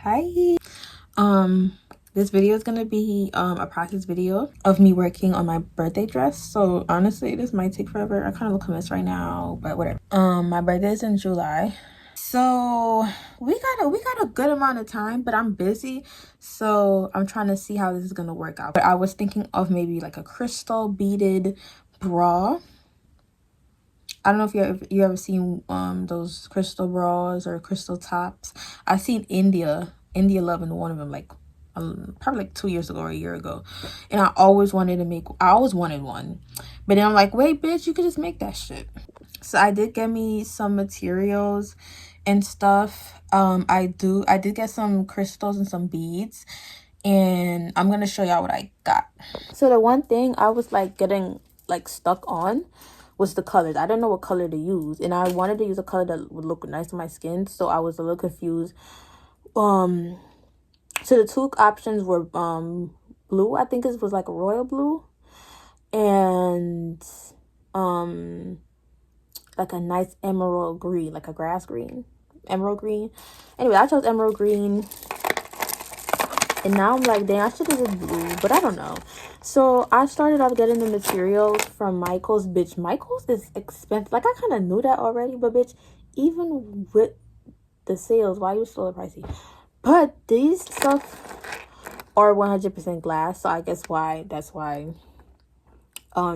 Hi. This video is gonna be a practice video of me working on my birthday dress. So honestly, this might take forever. I kind of look a mess right now, but whatever. My birthday is in July, so we got a good amount of time, but I'm busy, so I'm trying to see how this is gonna work out. But I was thinking of maybe like a crystal beaded bra. I don't know if you ever seen those crystal bras or crystal tops. I seen India loving one of them like probably like 2 years ago or a year ago, and I always wanted one, but then I'm like, wait, bitch, you could just make that shit. So I did get me some materials and stuff. I did get some crystals and some beads, and I'm gonna show y'all what I got. So the one thing I was like getting like stuck on was the colors. I didn't know what color to use, and I wanted to use a color that would look nice on my skin, so I was a little confused. So the two options were blue, I think it was like a royal blue, and like a nice emerald green, like a grass green, emerald green. Anyway, I chose emerald green, and now I'm like, dang, I should have did blue, but I don't know. So I started off getting the materials from Michael's. Bitch, Michael's is expensive. Like, I kind of knew that already, but bitch, even with the sales, why are you so pricey? But these stuff are 100% glass, so I guess that's why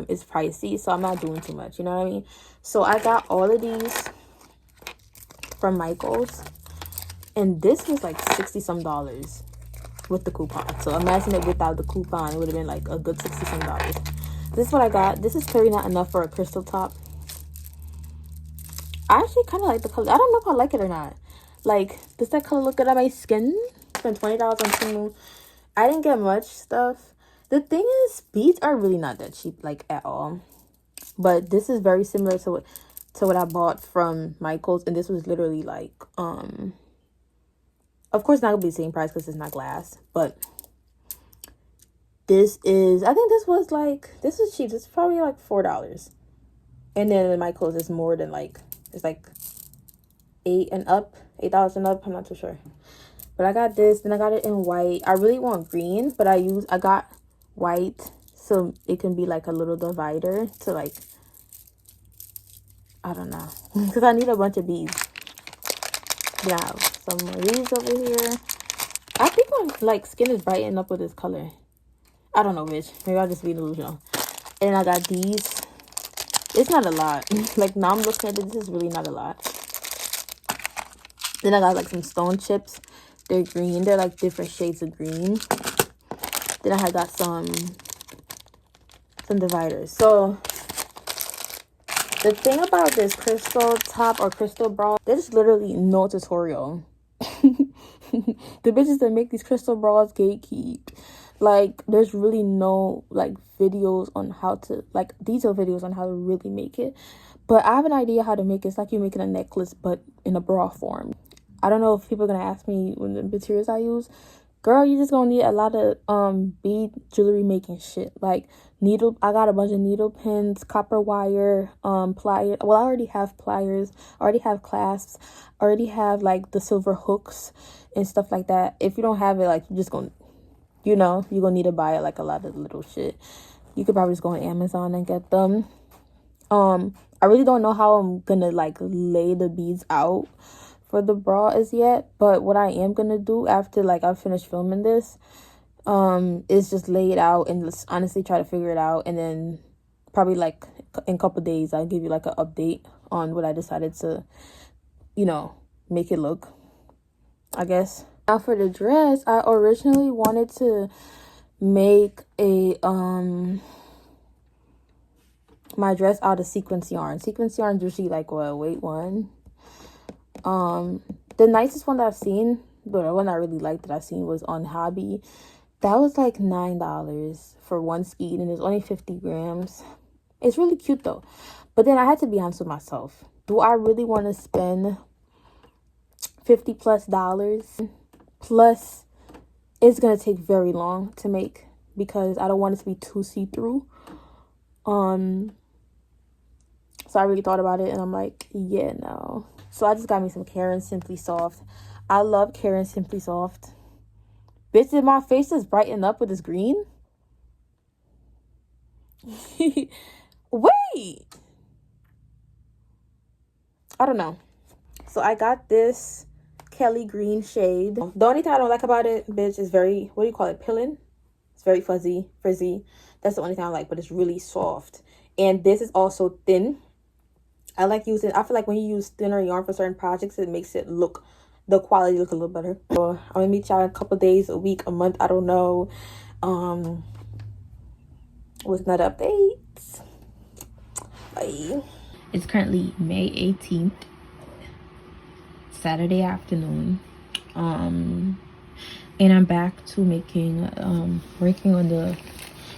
it's pricey. So I'm not doing too much, you know what I mean? So I got all of these from Michael's, and this was like $60 some with the coupon. So imagine it without the coupon, it would have been like a good $60 some. This is what I got. This is clearly not enough for a crystal top. I actually kind of like the color. I don't know if I like it or not. Like, does that color look good on my skin? Spent $20 on Temu. I didn't get much stuff. The thing is, beads are really not that cheap, like, at all. But this is very similar to what I bought from Michael's, and this was literally like of course not gonna be the same price because it's not glass, but this is, I think this was cheap. This is probably like $4, and then in Michael's is more than like, it's like $8 and up. I'm not too sure. But I got this, then I got it in white. I really want green, but I got white so it can be like a little divider to like, I don't know, because I need a bunch of beads. Then I have some of these over here. I think my like skin is brightening up with this color. I don't know, bitch. Maybe I'll just be delusional. And I got these. It's not a lot. Like, now I'm looking at it, this is really not a lot. Then I got like some stone chips. They're green. They're like different shades of green. Then I got some dividers. So the thing about this crystal top or crystal bra, there's literally no tutorial. The bitches that make these crystal bras gatekeep. Like, there's really no like videos on how to, like, detailed videos on how to really make it. But I have an idea how to make it. It's like you're making a necklace but in a bra form. I don't know if people are gonna ask me when the materials I use. Girl, you just gonna need a lot of bead jewelry making shit. Like needle, I got a bunch of needle pins, copper wire, pliers. Well, I already have pliers, I already have clasps, I already have like the silver hooks and stuff like that. If you don't have it, like, you're just gonna, you know, you're gonna need to buy like a lot of little shit. You could probably just go on Amazon and get them. I really don't know how I'm gonna like lay the beads out for the bra as yet, but what I am gonna do after like I finish filming this is just lay it out and let's honestly try to figure it out, and then probably like in a couple days I'll give you like an update on what I decided to, you know, make it look, I guess. Now for the dress, I originally wanted to make a my dress out of sequence yarn. Sequence yarn is usually like, what, weight one. The nicest one that I've seen, but the one I really liked that I've seen, was on Hobby. That was like $9 for one skein, and it's only 50 grams. It's really cute though. But then I had to be honest with myself. Do I really want to spend $50+ plus it's gonna take very long to make, because I don't want it to be too see-through. So I really thought about it, and I'm like, yeah, no. So I just got me some Karen Simply Soft. I love Karen Simply Soft. Bitch, did my face just brighten up with this green? Wait. I don't know. So I got this Kelly green shade. The only thing I don't like about it, bitch, is very, what do you call it, pilling? It's very fuzzy, frizzy. That's the only thing I like, but it's really soft. And this is also thin. I like using, I feel like when you use thinner yarn for certain projects, it makes it look, the quality look a little better. So I'm gonna meet y'all in a couple days, a week, a month, I don't know. With another updates. Bye. It's currently May 18th, Saturday afternoon. And I'm back to making, working on the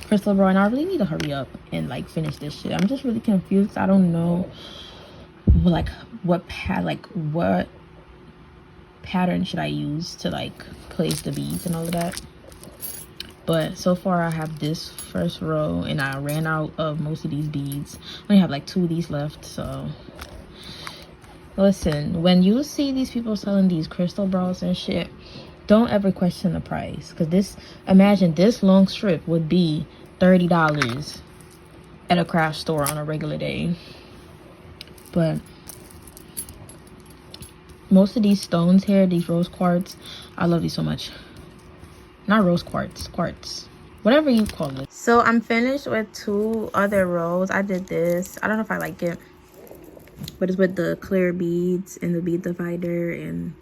crystal bra, and I really need to hurry up and like finish this shit. I'm just really confused. I don't know like what pattern should I use to like place the beads and all of that. But so far I have this first row and I ran out of most of these beads. I only have like 2 of these left. So listen, when you see these people selling these crystal bras and shit, don't ever question the price, because this, imagine this long strip would be $30 at a craft store on a regular day. But most of these stones here, these rose quartz, I love these so much. Not rose quartz, quartz, whatever you call it. So I'm finished with 2 other rows. I did this, I don't know if I like it, but it's with the clear beads and the bead divider and,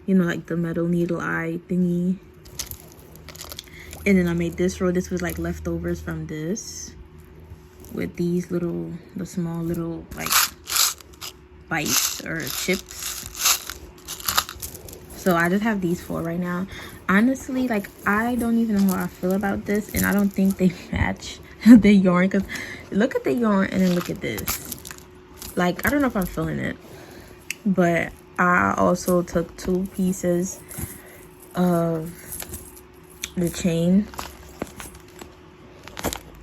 you know, like the metal needle eye thingy. And then I made this row. This was like leftovers from this, with these little, the small little like bites or chips. So I just have these 4 right now. Honestly, like, I don't even know how I feel about this, and I don't think they match the yarn, because look at the yarn and then look at this. Like, I don't know if I'm feeling it. But I also took 2 pieces of the chain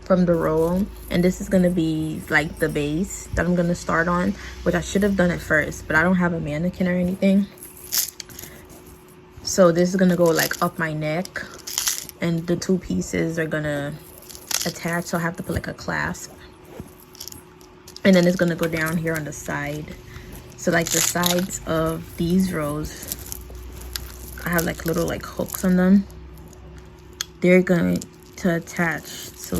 from the roll, and this is gonna be like the base that I'm gonna start on, which I should have done it first, but I don't have a mannequin or anything. So this is gonna go like up my neck, and the 2 pieces are gonna attach, so I have to put like a clasp, and then it's gonna go down here on the side. So like the sides of these rows, I have like little like hooks on them. They're going to attach to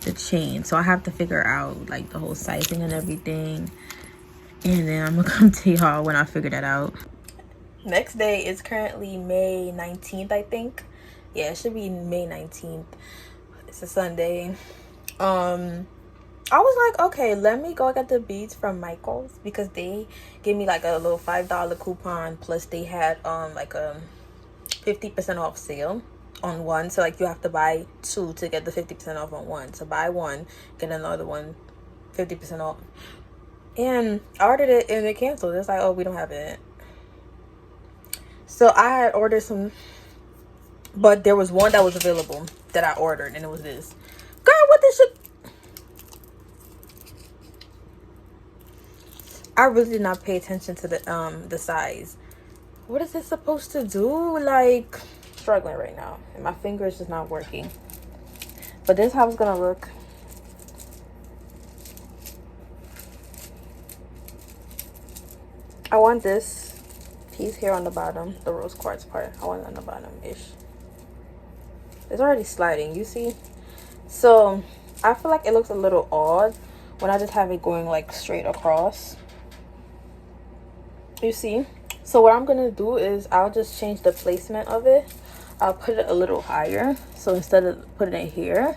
the chain, so I have to figure out like the whole sizing and everything, and then I'm gonna come to y'all when I figure that out. Next day is currently May 19th, I think. Yeah, it should be May 19th. It's a Sunday. I was like, okay, let me go get the beads from Michael's, because they gave me like a little $5 coupon, plus they had like a 50% off sale on one. So like you have to buy 2 to get the 50% off on one. So buy 1, get another one 50% off. And I ordered it and it canceled. It's like, oh, we don't have it. So I had ordered some, but there was one that was available that I ordered, and it was this. Girl, what this shit? I really did not pay attention to the size. What is this supposed to do? Like, struggling right now, and my finger is just not working. But this is how it's gonna look. I want this piece here on the bottom, the rose quartz part. I want it on the bottom ish. It's already sliding, you see? So I feel like it looks a little odd when I just have it going like straight across, you see? So what I'm gonna do is I'll just change the placement of it. I'll put it a little higher. So instead of putting it here,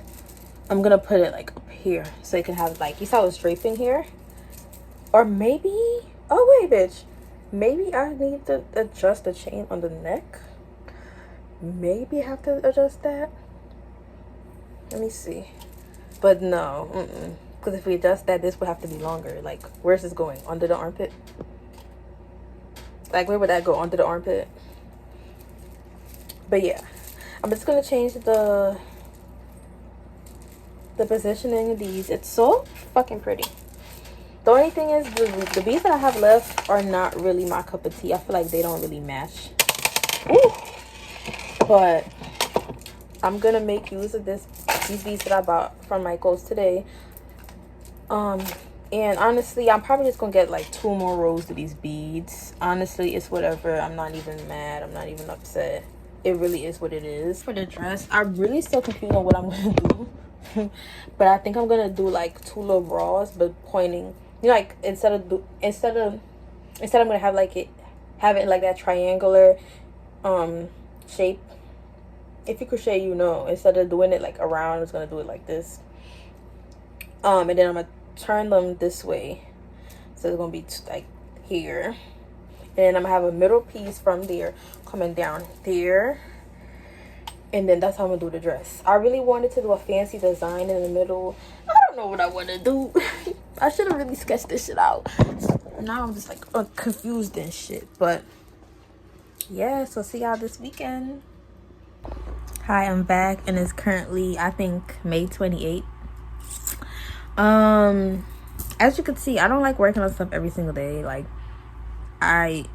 I'm gonna put it like up here, so you can have like, you saw it was draping here. Or maybe, oh wait, bitch, maybe I need to adjust the chain on the neck. Maybe I have to adjust that. Let me see. But no, because if we adjust that, this would have to be longer. Like, where's this going? Under the armpit? Like, where would that go? Under the armpit? But yeah, I'm just gonna change the positioning of these. It's so fucking pretty. The only thing is the beads that I have left are not really my cup of tea. I feel like they don't really match. Ooh. But I'm gonna make use of these beads that I bought from Michael's today. And honestly, I'm probably just gonna get like 2 more rows of these beads. Honestly, it's whatever. I'm not even mad. I'm not even upset. It really is what it is. For the dress, I'm really still confused on what I'm gonna do. But I think I'm gonna do like 2 little bras, but pointing. You know, like instead I'm gonna have it like that triangular shape. If you crochet, you know, instead of doing it like around, it's gonna do it like this. And then I'm gonna turn them this way, so it's gonna be like here, and I'm gonna have a middle piece from there coming down there, and then that's how I'm gonna do the dress. I really wanted to do a fancy design in the middle. I don't know what I want to do. I should have really sketched this shit out. Now I'm just like confused and shit. But yeah, so see y'all this weekend. Hi, I'm back, and it's currently, I think, May 28th. As you can see, I don't like working on stuff every single day. Like, I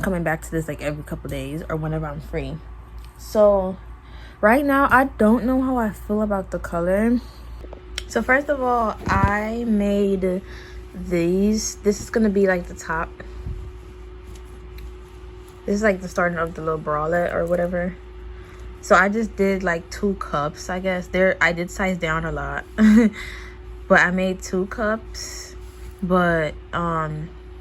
coming back to this like every couple days or whenever I'm free. So right now I don't know how I feel about the color. So first of all, I made these. This is gonna be like the top. This is like the starting of the little bralette or whatever. So I just did like 2 cups, I guess. I did size down a lot. But I made 2 cups, but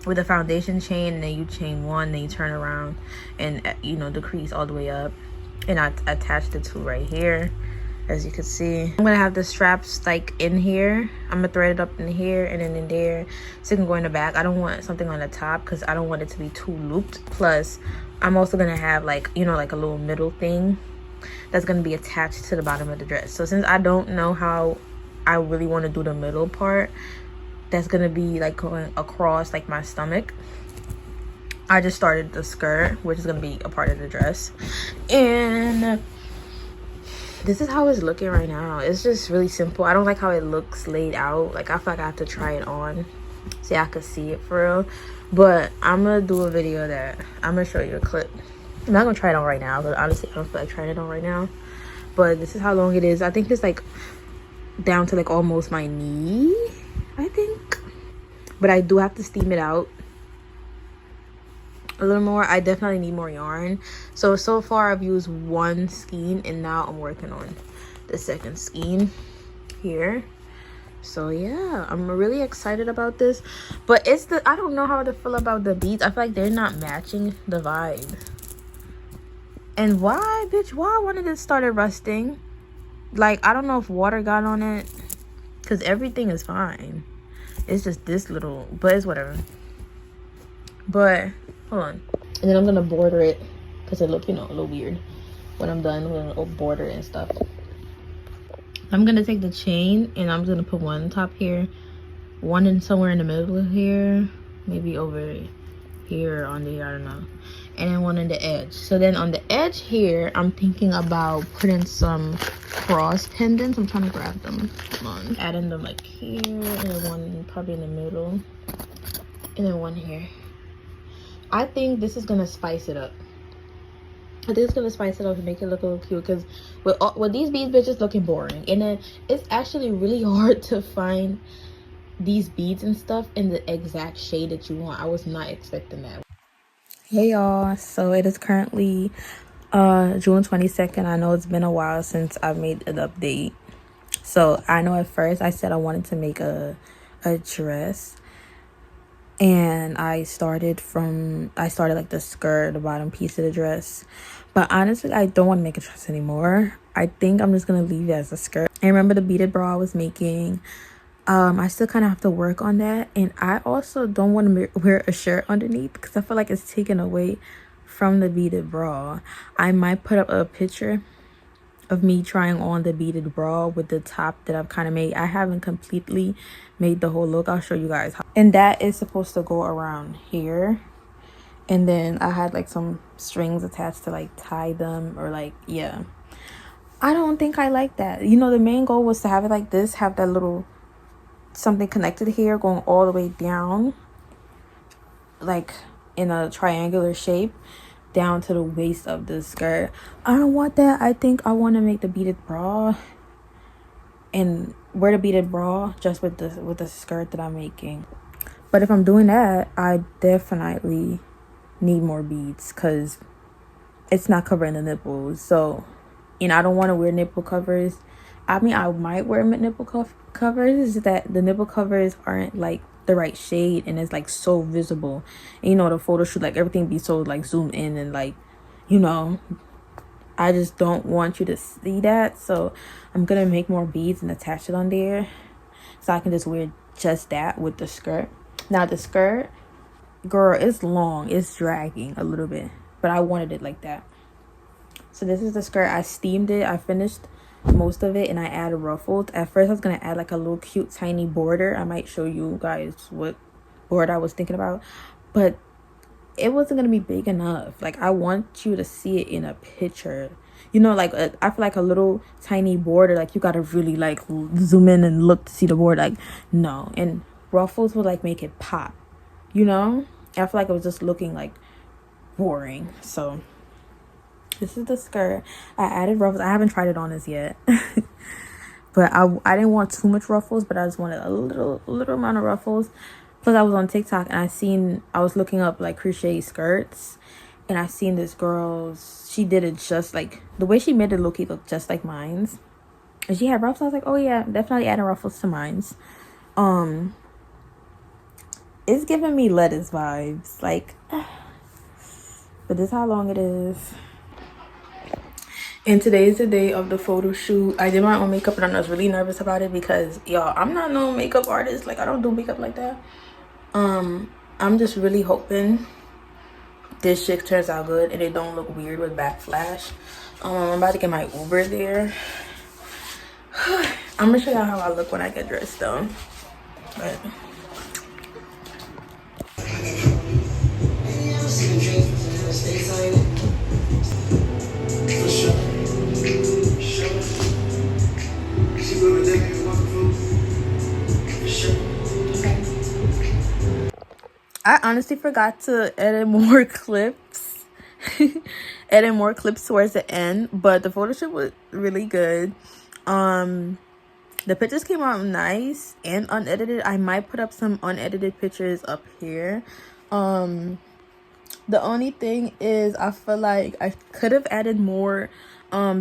with a foundation chain, and then you chain 1, then you turn around and, you know, decrease all the way up. And I attached the 2 right here, as you can see. I'm gonna have the straps like in here. I'm gonna thread it up in here and then in there, so it can go in the back. I don't want something on the top because I don't want it to be too looped. Plus, I'm also gonna have like, you know, like a little middle thing that's gonna be attached to the bottom of the dress. So since I don't know how I really want to do the middle part, that's gonna be like going across like my stomach, I just started the skirt, which is gonna be a part of the dress. And this is how it's looking right now. It's just really simple. I don't like how it looks laid out. Like, I feel like I have to try it on so I could see it for real. But I'm gonna do a video that I'm gonna show you a clip. I'm not gonna try it on right now because honestly I don't feel like trying it on right now. But this is how long it is. I think it's like down to like almost my knee, I think. But I do have to steam it out a little more. I definitely need more yarn. So far I've used 1 skein, and now I'm working on the 2nd skein here. So yeah, I'm really excited about this. But I don't know how to feel about the beads. I feel like they're not matching the vibe. And why, bitch, why one of this started rusting? Like, I don't know if water got on it, because everything is fine. It's just this little, but it's whatever. But hold on, and then I'm gonna border it because it look, you know, a little weird. When I'm done, I'm gonna border it and stuff. I'm gonna take the chain and I'm gonna put 1 on top here, 1 in somewhere in the middle here, maybe over here or under here, I don't know, and then 1 on the edge. So then on the edge here, I'm thinking about putting some cross pendants. I'm trying to grab them. Come on, adding them like here, and then 1 probably in the middle, and then 1 here. I think this is gonna spice it up. I think it's gonna spice it up and make it look a little cute, because with these beads, bitches looking boring. And then it's actually really hard to find these beads and stuff in the exact shade that you want. I was not expecting that. Hey y'all, so it is currently June 22nd. I know it's been a while since I made an update. So I know at first I said I wanted to make a dress, and I started like the skirt, the bottom piece of the dress. But honestly, I don't want to make a dress anymore. I think I'm just gonna leave it as a skirt. I remember the beaded bra I was making. I still kind of have to work on that, and I also don't want to wear a shirt underneath because I feel like it's taken away from the beaded bra. I might put up a picture of me trying on the beaded bra with the top that I've kind of made. I haven't completely made the whole look. I'll show you guys how. And that is supposed to go around here, and then I had like some strings attached to like tie them, or like, yeah, I don't think I like that. You know, the main goal was to have it like this, have that little something connected here going all the way down, like in a triangular shape, down to the waist of the skirt. I don't want that. I think I want to make the beaded bra and wear the beaded bra just with the skirt that I'm making. But if I'm doing that, I definitely need more beads because it's not covering the nipples. So, and I don't want to wear nipple covers. I mean, I might wear nipple covers, that the nipple covers aren't like the right shade and it's like so visible. And you know, the photo shoot, like everything be so like zoomed in and like, you know, I just don't want you to see that. So I'm gonna make more beads and attach it on there so I can just wear just that with the skirt. Now the skirt, girl, it's long, it's dragging a little bit, but I wanted it like that. So this is the skirt. I steamed it. I finished most of it and I added ruffles. At first I was gonna add like a little cute tiny border. I might show you guys what border I was thinking about, but it wasn't gonna be big enough. Like, I want you to see it in a picture, you know, like I feel like a little tiny border, like you gotta really like zoom in and look to see the border. Like, no. And ruffles would like make it pop, you know. I feel like it was just looking like boring. So this is the skirt. I added ruffles. I haven't tried it on as yet. But I didn't want too much ruffles, but I just wanted a little amount of ruffles. Plus I was on TikTok and I was looking up like crochet skirts, and I seen this girl's, she did it just like the way she made it look just like mine's, and she had ruffles. I was like, oh yeah, definitely adding ruffles to mine's. It's giving me lettuce vibes, like, but this is how long it is. And today is the day of the photo shoot. I did my own makeup and I was really nervous about it because, y'all, I'm not no makeup artist. Like, I don't do makeup like that. I'm just really hoping this shit turns out good and it don't look weird with backflash. I'm about to get my Uber there. I'm gonna show y'all how I look when I get dressed though. But I honestly forgot to edit more clips. Edit more clips towards the end, but the photo shoot was really good. The pictures came out nice and unedited. I might put up some unedited pictures up here. The only thing is I feel like I could have added more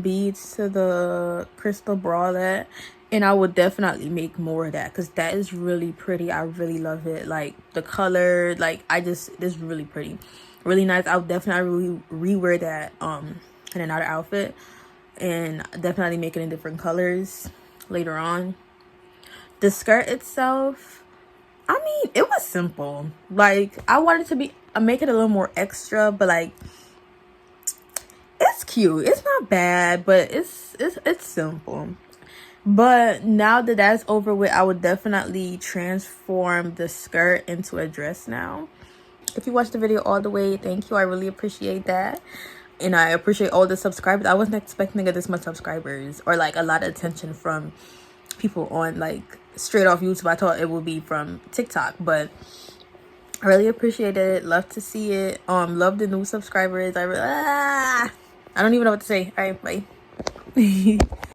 beads to the crystal bralette, and I would definitely make more of that because that is really pretty. I really love it. Like the color, like it's really pretty, really nice. I'll definitely rewear that in another outfit, and definitely make it in different colors later on. The skirt itself, I mean, it was simple. Like, I wanted to make it a little more extra, but like, it's cute. It's not bad, but it's simple. But now that that's over with, I would definitely transform the skirt into a dress now. If you watched the video all the way, thank you. I really appreciate that. And I appreciate all the subscribers. I wasn't expecting to get this much subscribers or like a lot of attention from people on like straight off YouTube. I thought it would be from TikTok, but I really appreciate it. Love to see it. Love the new subscribers. I don't even know what to say. All right, bye.